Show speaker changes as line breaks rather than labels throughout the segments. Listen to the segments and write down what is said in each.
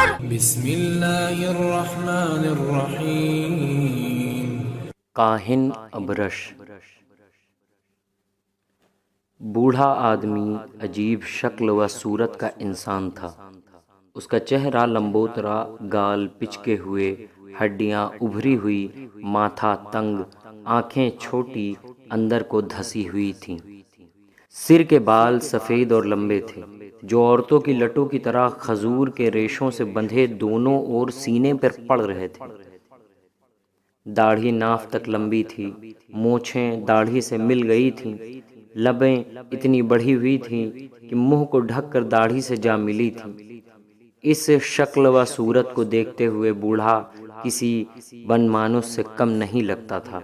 بسم اللہ الرحمن الرحیم۔
کاہن ابرش۔ بوڑھا آدمی عجیب شکل و صورت کا انسان تھا۔ اس کا چہرہ لمبوترا، گال پچکے ہوئے، ہڈیاں ابھری ہوئی، ماتھا تنگ، آنکھیں چھوٹی، اندر کو دھسی ہوئی تھیں۔ سر کے بال سفید اور لمبے تھے، جو عورتوں کی لٹوں کی طرح کھجور کے ریشوں سے بندھے دونوں اور سینے پر پڑ رہے تھے۔ داڑھی ناف تک لمبی تھی، مونچھیں داڑھی سے مل گئی تھیں، لبیں اتنی بڑھی ہوئی تھیں کہ منہ کو ڈھک کر داڑھی سے جا ملی تھیں۔ اس شکل و صورت کو دیکھتے ہوئے بوڑھا کسی بن مانوس سے کم نہیں لگتا تھا۔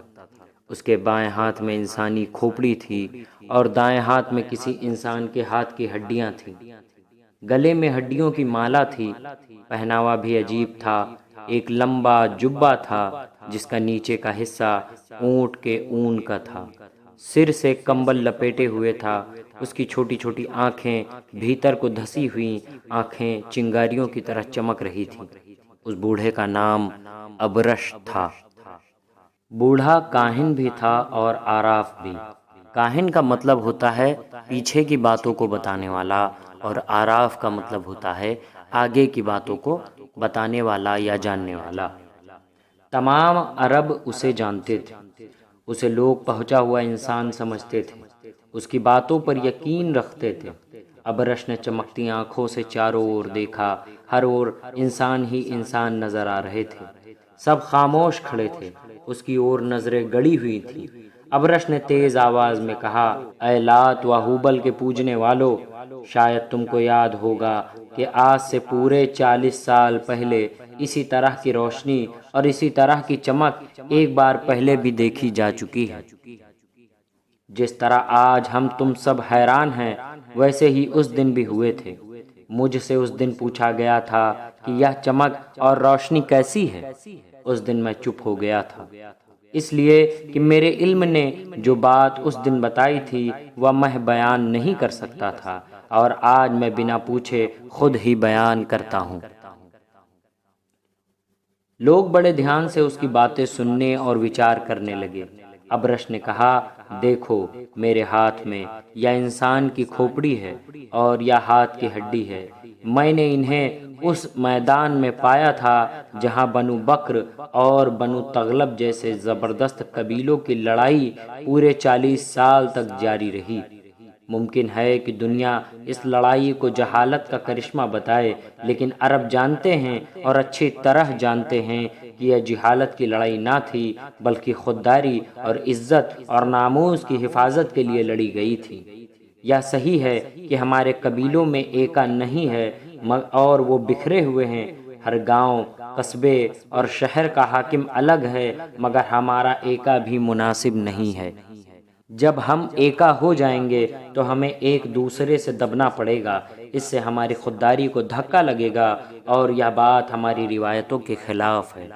اس کے بائیں ہاتھ میں انسانی کھوپڑی تھی اور دائیں ہاتھ میں کسی انسان کے ہاتھ کی ہڈیاں تھیں۔ گلے میں ہڈیوں کی مالا تھی۔ پہناوا بھی عجیب تھا۔ ایک لمبا جبہ تھا جس کا نیچے کا حصہ اونٹ کے اون کا تھا۔ سر سے کمبل لپیٹے ہوئے تھا۔ اس کی چھوٹی چھوٹی آنکھیں، بھیتر کو دھسی ہوئی آنکھیں چنگاریوں کی طرح چمک رہی تھیں۔ اس بوڑھے کا نام ابرش تھا۔ بوڑھا کاہن بھی تھا اور عارف بھی۔ کاہن کا مطلب ہوتا ہے پیچھے کی باتوں کو بتانے والا، اور عارف کا مطلب ہوتا ہے آگے کی باتوں کو بتانے والا یا جاننے والا۔ تمام عرب اسے جانتے تھے۔ اسے لوگ پہنچا ہوا انسان سمجھتے تھے، اس کی باتوں پر یقین رکھتے تھے۔ ابرش نے چمکتی آنکھوں سے چاروں اور دیکھا۔ ہر اور انسان ہی انسان نظر آ رہے تھے۔ سب خاموش کھڑے تھے، اس کی اور نظریں گڑی ہوئی تھیں۔ ابرش نے تیز آواز میں کہا، اے لات و حوبل کے پوجنے والو، شاید تم کو یاد ہوگا کہ آج سے پورے 40 سال پہلے اسی طرح کی روشنی اور اسی طرح کی چمک ایک بار پہلے بھی دیکھی جا چکی ہے۔ جس طرح آج ہم تم سب حیران ہیں، ویسے ہی اس دن بھی ہوئے تھے۔ مجھ سے اس دن پوچھا گیا تھا کہ یہ چمک اور روشنی کیسی ہے؟ اس دن میں چپ ہو گیا تھا، اس لیے کہ میرے علم نے جو بات اس دن بتائی تھی وہ میں بیان نہیں کر سکتا تھا، اور آج میں بنا پوچھے خود ہی بیان کرتا ہوں۔ لوگ بڑے دھیان سے اس کی باتیں سننے اور وچار کرنے لگے۔ ابرش نے کہا، دیکھو میرے ہاتھ میں یا انسان کی کھوپڑی ہے اور یا ہاتھ کی ہڈی ہے۔ میں نے انہیں اس میدان میں پایا تھا جہاں بنو بکر اور بنو تغلب جیسے زبردست قبیلوں کی لڑائی پورے 40 سال تک جاری رہی۔ ممکن ہے کہ دنیا اس لڑائی کو جہالت کا کرشمہ بتائے، لیکن عرب جانتے ہیں اور اچھی طرح جانتے ہیں کہ یہ جہالت کی لڑائی نہ تھی، بلکہ خودداری اور عزت اور ناموس کی حفاظت کے لیے لڑی گئی تھی۔ یہ صحیح ہے کہ ہمارے قبیلوں میں ایکا نہیں ہے اور وہ بکھرے ہوئے ہیں۔ ہر گاؤں، قصبے اور شہر کا حاکم الگ ہے، مگر ہمارا ایکا بھی مناسب نہیں ہے۔ جب ہم ایکا ہو جائیں گے تو ہمیں ایک دوسرے سے دبنا پڑے گا۔ اس سے ہماری خودداری کو دھکا لگے گا اور یہ بات ہماری روایتوں کے خلاف ہے۔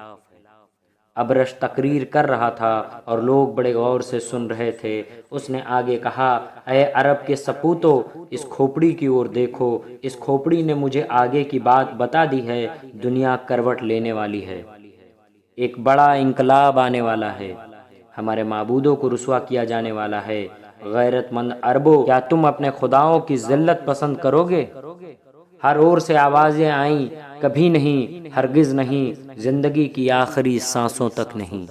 ابرش تقریر کر رہا تھا اور لوگ بڑے غور سے سن رہے تھے۔ اس نے آگے کہا، اے عرب کے سپوتو، اس کھوپڑی کی اور دیکھو۔ اس کھوپڑی نے مجھے آگے کی بات بتا دی ہے۔ دنیا کروٹ لینے والی ہے، ایک بڑا انقلاب آنے والا ہے، ہمارے معبودوں کو رسوا کیا جانے والا ہے۔ غیرت مند عربوں، کیا تم اپنے خداؤں کی ذلت پسند کرو گے؟ ہر اور سے آوازیں آئیں، کبھی نہیں، ہرگز نہیں، زندگی کی آخری سانسوں تک نہیں۔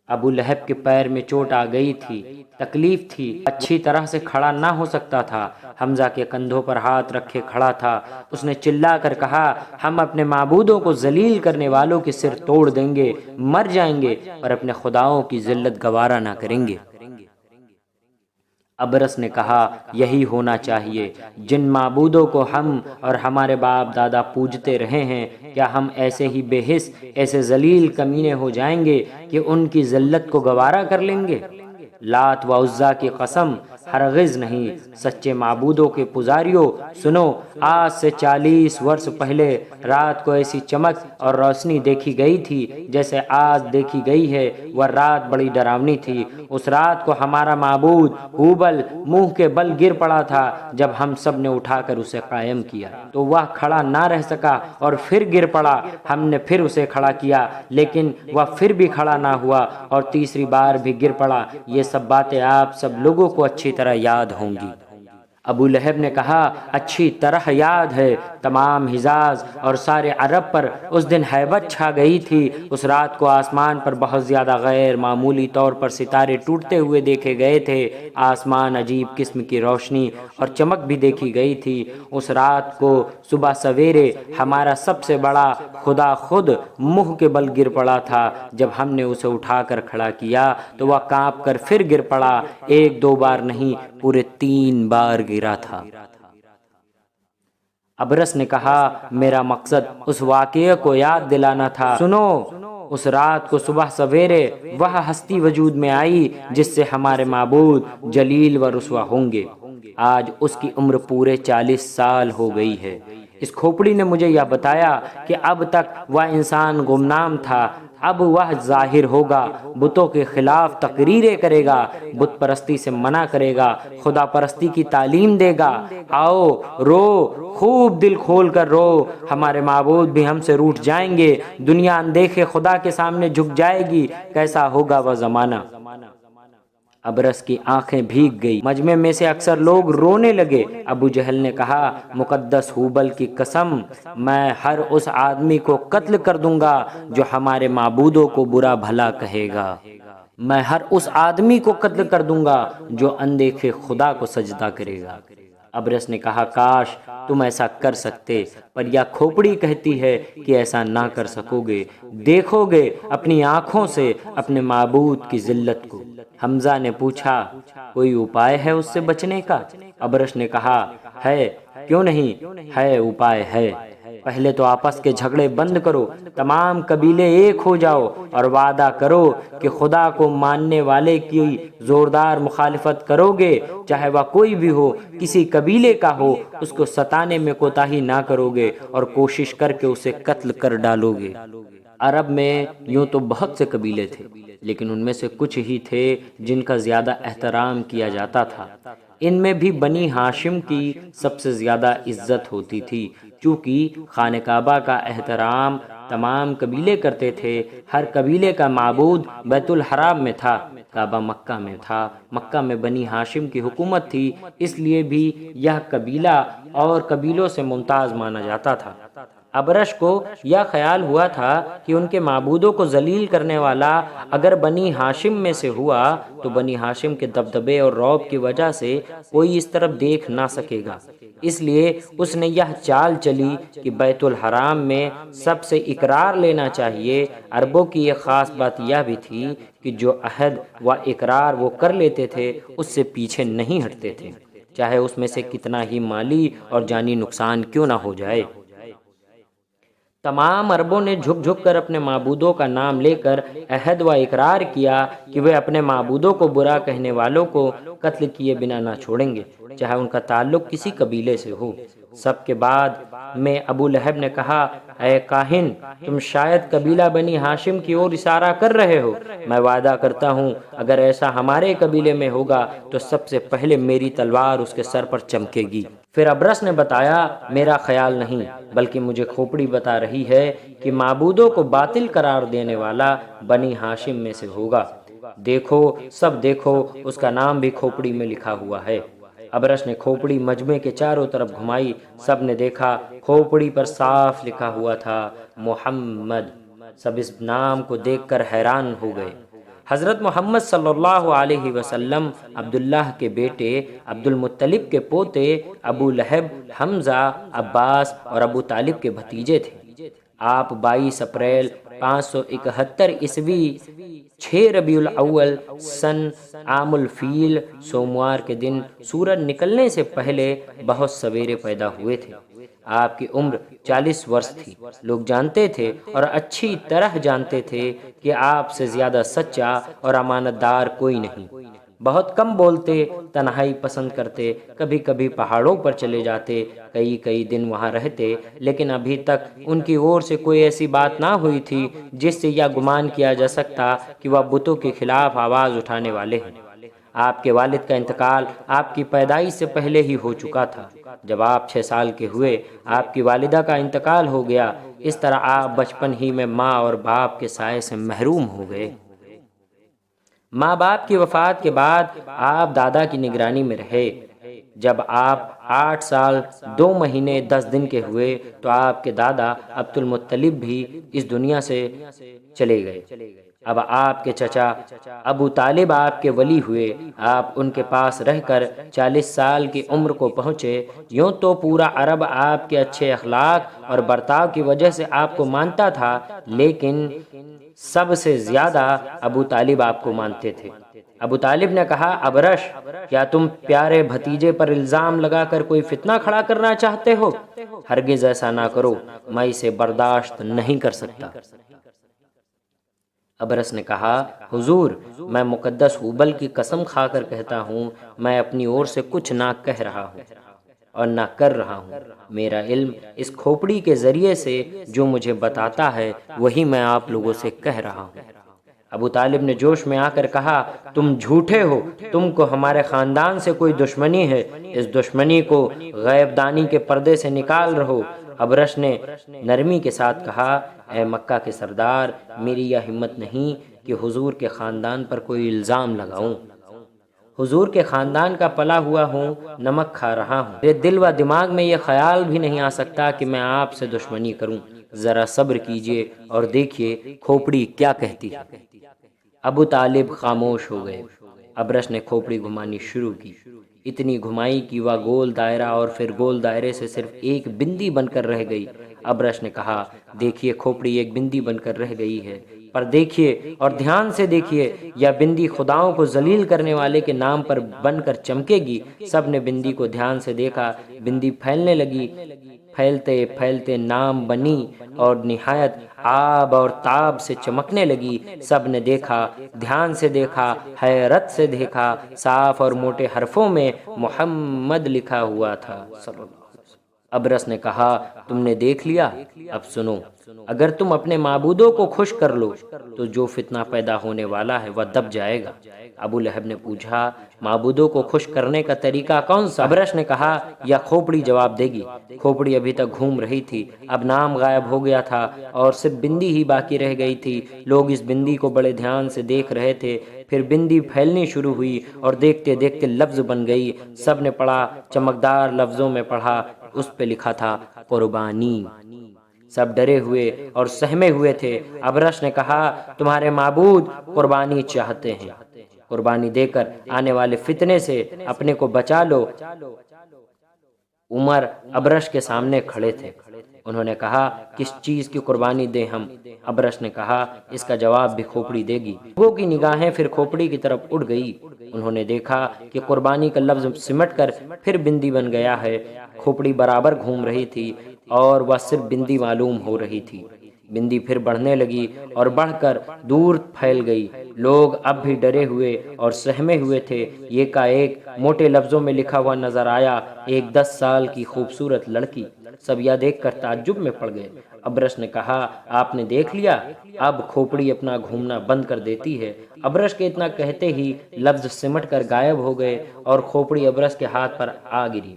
ابو لہب کے پیر میں چوٹ آ گئی تھی، تکلیف تھی، اچھی طرح سے کھڑا نہ ہو سکتا تھا۔ حمزہ کے کندھوں پر ہاتھ رکھے کھڑا تھا۔ اس نے چلا کر کہا، ہم اپنے معبودوں کو ذلیل کرنے والوں کے سر توڑ دیں گے، مر جائیں گے اور اپنے خداؤں کی ذلت گوارا نہ کریں گے۔ ابرس نے کہا، یہی ہونا چاہیے۔ جن معبودوں کو ہم اور ہمارے باپ دادا پوجتے رہے ہیں، کیا ہم ایسے ہی بے حس، ایسے ذلیل کمینے ہو جائیں گے کہ ان کی ذلت کو گوارا کر لیں گے؟ لات و عزا کی قسم، ہرگز نہیں۔ سچے معبودوں کے پجاریوں سنو، آج سے 40 برس پہلے رات کو ایسی چمک اور روشنی دیکھی گئی تھی جیسے آج دیکھی گئی ہے۔ وہ رات بڑی ڈراؤنی تھی۔ اس رات کو ہمارا معبود ہوبل منہ کے بل گر پڑا تھا۔ جب ہم سب نے اٹھا کر اسے قائم کیا تو وہ کھڑا نہ رہ سکا اور پھر گر پڑا۔ ہم نے پھر اسے کھڑا کیا لیکن وہ پھر بھی کھڑا نہ ہوا اور تیسری بار بھی گر پڑا۔ یہ سب باتیں آپ سب لوگوں کو اچھی طرح یاد ہوں گی۔ ابو لہب نے کہا، اچھی طرح یاد ہے۔ تمام حجاز اور سارے عرب پر اس دن ہیبت چھا گئی تھی۔ اس رات کو آسمان پر بہت زیادہ غیر معمولی طور پر ستارے ٹوٹتے ہوئے دیکھے گئے تھے۔ آسمان عجیب قسم کی روشنی اور چمک بھی دیکھی گئی تھی۔ اس رات کو صبح سویرے ہمارا سب سے بڑا خدا خود منہ کے بل گر پڑا تھا۔ جب ہم نے اسے اٹھا کر کھڑا کیا تو وہ کانپ کر پھر گر پڑا۔ ایک دو بار نہیں، پورے 3 بار گرا تھا۔ ابرس نے کہا، میرا مقصد اس واقعے کو یاد دلانا تھا۔ سنو، اس رات کو صبح سویرے وہ ہستی وجود میں آئی جس سے ہمارے معبود جلیل و رسوا ہوں گے۔ آج اس کی عمر پورے 40 سال ہو گئی ہے۔ اس کھوپڑی نے مجھے یہ بتایا کہ اب تک وہ انسان گمنام تھا، اب وہ ظاہر ہوگا، بتوں کے خلاف تقریریں کرے گا، بت پرستی سے منع کرے گا، خدا پرستی کی تعلیم دے گا۔ آؤ رو، خوب دل کھول کر رو، ہمارے معبود بھی ہم سے روٹھ جائیں گے، دنیا اندیکھے خدا کے سامنے جھک جائے گی۔ کیسا ہوگا وہ زمانہ؟ ابرس کی آنکھیں بھیگ گئی۔ مجمع میں سے اکثر لوگ رونے لگے۔ ابو جہل نے کہا، مقدس ہوبل کی قسم، میں ہر اس آدمی کو قتل کر دوں گا جو ہمارے معبودوں کو برا بھلا کہے گا۔ میں ہر اس آدمی کو قتل کر دوں گا جو اندیکھے خدا کو سجدہ کرے گا۔ ابرس نے کہا، کاش تم ایسا کر سکتے، پر یہ کھوپڑی کہتی ہے کہ ایسا نہ کر سکو گے، دیکھو گے اپنی آنکھوں سے اپنے معبود کی ذلت کو۔ حمزہ نے پوچھا، کوئی اپائے ہے اس سے بچنے کا؟ ابرس نے کہا، ہے، کیوں نہیں ہے، اپائے ہے۔ پہلے تو آپس کے جھگڑے بند کرو، تمام قبیلے ایک ہو جاؤ اور وعدہ کرو کہ خدا کو ماننے والے کی زوردار مخالفت کرو گے، چاہے وہ کوئی بھی ہو، کسی قبیلے کا ہو، اس کو ستانے میں کوتاہی نہ کرو گے اور کوشش کر کے اسے قتل کر ڈالو گے۔ عرب میں یوں تو بہت سے قبیلے تھے، لیکن ان میں سے کچھ ہی تھے جن کا زیادہ احترام کیا جاتا تھا۔ ان میں بھی بنی ہاشم کی سب سے زیادہ عزت ہوتی تھی، چونکہ خانہ کعبہ کا احترام تمام قبیلے کرتے تھے۔ ہر قبیلے کا معبود بیت الحرام میں تھا، کعبہ مکہ میں تھا۔ مکہ میں بنی ہاشم کی حکومت تھی، اس لیے بھی یہ قبیلہ اور قبیلوں سے ممتاز مانا جاتا تھا۔ ابرش کو یہ خیال ہوا تھا کہ ان کے معبودوں کو ذلیل کرنے والا اگر بنی ہاشم میں سے ہوا تو بنی ہاشم کے دبدبے اور رعب کی وجہ سے کوئی اس طرف دیکھ نہ سکے گا۔ اس لیے اس نے یہ چال چلی کہ بیت الحرام میں سب سے اقرار لینا چاہیے۔ عربوں کی ایک خاص بات یہ بھی تھی کہ جو عہد و اقرار وہ کر لیتے تھے اس سے پیچھے نہیں ہٹتے تھے، چاہے اس میں سے کتنا ہی مالی اور جانی نقصان کیوں نہ ہو جائے۔ تمام عربوں نے جھک جھک کر اپنے معبودوں کا نام لے کر عہد و اقرار کیا کہ وہ اپنے معبودوں کو برا کہنے والوں کو قتل کیے بنا نہ چھوڑیں گے، چاہے ان کا تعلق کسی قبیلے سے ہو۔ سب کے بعد میں ابو لہب نے کہا، اے کاہن، تم شاید قبیلہ بنی ہاشم کی اور اشارہ کر رہے ہو۔ میں وعدہ کرتا ہوں اگر ایسا ہمارے قبیلے میں ہوگا تو سب سے پہلے میری تلوار اس کے سر پر چمکے گی۔ پھر ابرس نے بتایا، میرا خیال نہیں بلکہ مجھے کھوپڑی بتا رہی ہے کہ معبودوں کو باطل قرار دینے والا بنی ہاشم میں سے ہوگا۔ دیکھو، سب دیکھو، اس کا نام بھی کھوپڑی میں لکھا ہوا ہے۔ ابرس نے کھوپڑی مجمع کے چاروں طرف گھمائی، سب نے دیکھا کھوپڑی پر صاف لکھا ہوا تھا محمد۔ سب اس نام کو دیکھ کر حیران ہو گئے۔ حضرت محمد صلی اللہ علیہ وسلم عبداللہ کے بیٹے، عبد المطلب کے پوتے، ابو لہب، حمزہ، عباس اور ابو طالب کے بھتیجے تھے۔ آپ 22 اپریل 571 عیسوی 6 ربیع الاول سن عام الفیل سوموار کے دن سورج نکلنے سے پہلے بہت سویرے پیدا ہوئے تھے۔ آپ کی عمر 40 برس تھی۔ لوگ جانتے تھے اور اچھی طرح جانتے تھے کہ آپ سے زیادہ سچا اور امانت دار کوئی نہیں۔ بہت کم بولتے، تنہائی پسند کرتے، کبھی کبھی پہاڑوں پر چلے جاتے، کئی دن وہاں رہتے، لیکن ابھی تک ان کی اور سے کوئی ایسی بات نہ ہوئی تھی جس سے یہ گمان کیا جا سکتا کہ وہ بتوں کے خلاف آواز اٹھانے والے ہیں۔ آپ کے والد کا انتقال آپ کی پیدائش سے پہلے ہی ہو چکا تھا۔ جب آپ 6 سال کے ہوئے، آپ کی والدہ کا انتقال ہو گیا۔ اس طرح آپ بچپن ہی میں ماں اور باپ کے سائے سے محروم ہو گئے۔ ماں باپ کی وفات کے بعد آپ دادا کی نگرانی میں رہے۔ جب آپ 8 سال 2 مہینے 10 دن کے ہوئے تو آپ کے دادا عبد المطلب بھی اس دنیا سے چلے گئے۔ اب آپ کے چچا ابو طالب آپ کے ولی ہوئے۔ آپ ان کے پاس رہ کر 40 سال کی عمر کو پہنچے۔ یوں تو پورا عرب آپ کے اچھے اخلاق اور برتاؤ کی وجہ سے آپ کو مانتا تھا، لیکن سب سے زیادہ ابو طالب آپ کو مانتے تھے۔ ابو طالب نے کہا، ابرش، کیا تم پیارے بھتیجے پر الزام لگا کر کوئی فتنہ کھڑا کرنا چاہتے ہو؟ ہرگز ایسا نہ کرو، میں اسے برداشت نہیں کر سکتا۔ ابرس نے کہا، حضور، میں مقدس حبل کی قسم کھا کر کہتا ہوں، میں اپنی اور سے کچھ نہ کہہ رہا ہوں اور نہ کر رہا ہوں۔ میرا علم اس کھوپڑی کے ذریعے سے جو مجھے بتاتا ہے وہی میں آپ لوگوں سے کہہ رہا ہوں۔ ابو طالب نے جوش میں آ کر کہا، تم جھوٹے ہو، تم کو ہمارے خاندان سے کوئی دشمنی ہے، اس دشمنی کو غیب دانی کے پردے سے نکال رہو۔ ابرش نے نرمی کے ساتھ کہا، اے مکہ کے سردار، میری یہ ہمت نہیں کہ حضور کے خاندان پر کوئی الزام لگاؤں۔ حضور کے خاندان کا پلا ہوا ہوں، نمک کھا رہا ہوں، میرے دل و دماغ میں یہ خیال بھی نہیں آ سکتا کہ میں آپ سے دشمنی کروں۔ ذرا صبر کیجئے اور دیکھیے کھوپڑی کیا کہتی ہے۔ ابو طالب خاموش ہو گئے۔ ابرش نے کھوپڑی گھمانی شروع کی۔ اتنی گھمائی کہ وہ گول دائرہ اور پھر گول دائرے سے صرف ایک بندی بن کر رہ گئی۔ ابرش نے کہا، دیکھیے کھوپڑی ایک بندی بن کر رہ گئی ہے، پر دیکھیے اور دھیان سے دیکھیے، یا بندی خداؤں کو ذلیل کرنے والے کے نام پر بن کر چمکے گی۔ سب نے بندی کو دھیان سے دیکھا، بندی پھیلنے لگی، پھیلتے پھیلتے نام بنی اور نہایت آب اور تاب سے چمکنے لگی۔ سب نے دیکھا، دھیان سے دیکھا، حیرت سے دیکھا، صاف اور موٹے حرفوں میں محمد لکھا ہوا تھا۔ ابرس نے کہا، تم نے دیکھ لیا، اب سنو، اگر تم اپنے معبودوں کو خوش کر لو تو جو فتنہ پیدا ہونے والا ہے وہ دب جائے گا۔ ابو لہب نے پوچھا، معبودوں کو خوش کرنے کا طریقہ کون سا؟ ابرش نے کہا، یا کھوپڑی جواب دے گی۔ کھوپڑی ابھی تک گھوم رہی تھی، اب نام غائب ہو گیا تھا اور صرف بندی ہی باقی رہ گئی تھی۔ لوگ اس بندی کو بڑے دھیان سے دیکھ رہے تھے۔ پھر بندی پھیلنی شروع ہوئی اور دیکھتے دیکھتے لفظ بن گئی۔ سب نے پڑھا، چمکدار لفظوں میں پڑھا، اس پہ لکھا تھا قربانی۔ سب ڈرے ہوئے اور سہمے ہوئے تھے۔ ابرش نے کہا، تمہارے معبود قربانی چاہتے ہیں، قربانی دے کر آنے والے فتنے سے اپنے کو بچا لو۔ عمر ابرش کے سامنے کھڑے تھے۔ انہوں نے کہا، کس چیز کی قربانی دیں ہم؟ ابرش نے کہا، اس کا جواب بھی کھوپڑی دے گی۔ لوگوں کی نگاہیں پھر کھوپڑی کی طرف اڑ گئی۔ انہوں نے دیکھا کہ قربانی کا لفظ سمٹ کر پھر بندی بن گیا ہے۔ کھوپڑی برابر گھوم رہی تھی اور وہ صرف بندی معلوم ہو رہی تھی۔ بندی پھر بڑھنے لگی اور بڑھ کر دور پھیل گئی۔ لوگ اب بھی ڈرے ہوئے اور سہمے ہوئے تھے۔ یہ کا ایک موٹے لفظوں میں لکھا ہوا نظر آیا، ایک 10 سال کی خوبصورت لڑکی۔ سب یہ دیکھ کر تعجب میں پڑ گئے۔ ابرش نے کہا، آپ نے دیکھ لیا؟ اب کھوپڑی اپنا گھومنا بند کر دیتی ہے۔ ابرش کے اتنا کہتے ہی لفظ سمٹ کر غائب ہو گئے اور کھوپڑی ابرش کے ہاتھ پر آ گری۔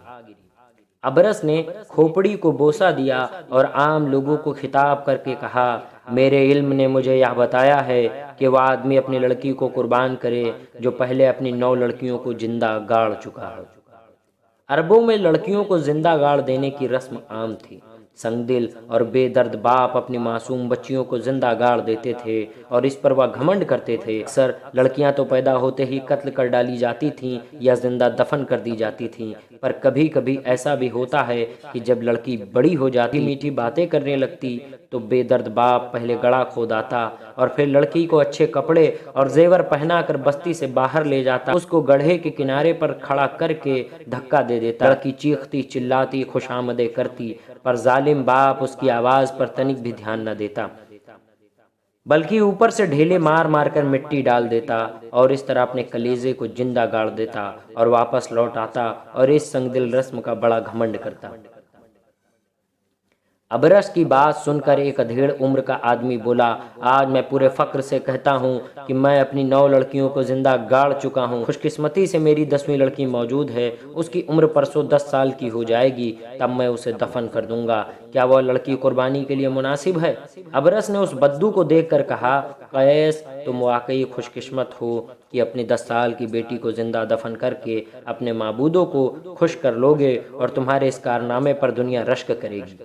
ابرس نے کھوپڑی کو بوسہ دیا اور عام لوگوں کو خطاب کر کے کہا، میرے علم نے مجھے یہ بتایا ہے کہ وہ آدمی اپنی لڑکی کو قربان کرے جو پہلے اپنی 9 لڑکیوں کو زندہ گاڑ چکا ہے۔ عربوں میں لڑکیوں کو زندہ گاڑ دینے کی رسم عام تھی۔ سنگ دل اور بے درد باپ اپنی معصوم بچیوں کو زندہ گاڑ دیتے تھے اور اس پر وہ گھمنڈ کرتے تھے۔ اکثر لڑکیاں تو پیدا ہوتے ہی قتل کر ڈالی جاتی تھیں یا زندہ دفن کر دی جاتی تھیں، پر کبھی کبھی ایسا بھی ہوتا ہے کہ جب لڑکی بڑی ہو جاتی، میٹھی باتیں کرنے لگتی، تو بے درد باپ پہلے گڑھا کھود آتا اور پھر لڑکی کو اچھے کپڑے اور زیور پہنا کر بستی سے باہر لے جاتا، اس کو گڑھے کے کنارے پر کھڑا کر کے دھکا دے دیتا۔ لڑکی چیختی چلاتی خوش آمدیں کرتی، پر ظالم باپ اس کی آواز پر تنک بھی دھیان نہ دیتا۔ بلکہ اوپر سے ڈھیلے مار مار کر مٹی ڈال دیتا اور اس طرح اپنے کلیجے کو زندہ گاڑ دیتا اور واپس لوٹ آتا اور اس سنگ دل رسم کا بڑا گھمنڈ کرتا۔ ابرس کی بات سن کر ایک ادھیڑ عمر کا آدمی بولا، آج میں پورے فخر سے کہتا ہوں کہ میں اپنی 9 لڑکیوں کو زندہ گاڑ چکا ہوں۔ خوش قسمتی سے میری 10ویں لڑکی موجود ہے، اس کی عمر پرسوں 10 سال کی ہو جائے گی، تب میں اسے دفن کر دوں گا۔ کیا وہ لڑکی قربانی کے لیے مناسب ہے؟ ابرس نے اس بدو کو دیکھ کر کہا، قیس تم واقعی خوش قسمت ہو کہ اپنی 10 سال کی بیٹی کو زندہ دفن کر کے اپنے معبودوں کو خوش کر لوگے اور تمہارے اس کارنامے پر دنیا رشک کرے گی۔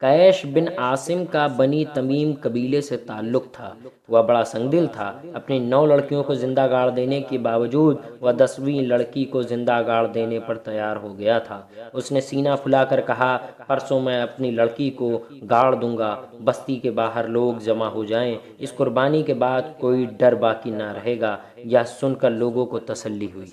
قیس بن عاصم کا بنی تمیم قبیلے سے تعلق تھا۔ وہ بڑا سنگدل تھا۔ اپنی 9 لڑکیوں کو زندہ گاڑ دینے کے باوجود وہ 10ویں لڑکی کو زندہ گاڑ دینے پر تیار ہو گیا تھا۔ اس نے سینہ پھلا کر کہا، پرسوں میں اپنی لڑکی کو گاڑ دوں گا، بستی کے باہر لوگ جمع ہو جائیں، اس قربانی کے بعد کوئی ڈر باقی نہ رہے گا۔ یہ سن کر لوگوں کو تسلی ہوئی۔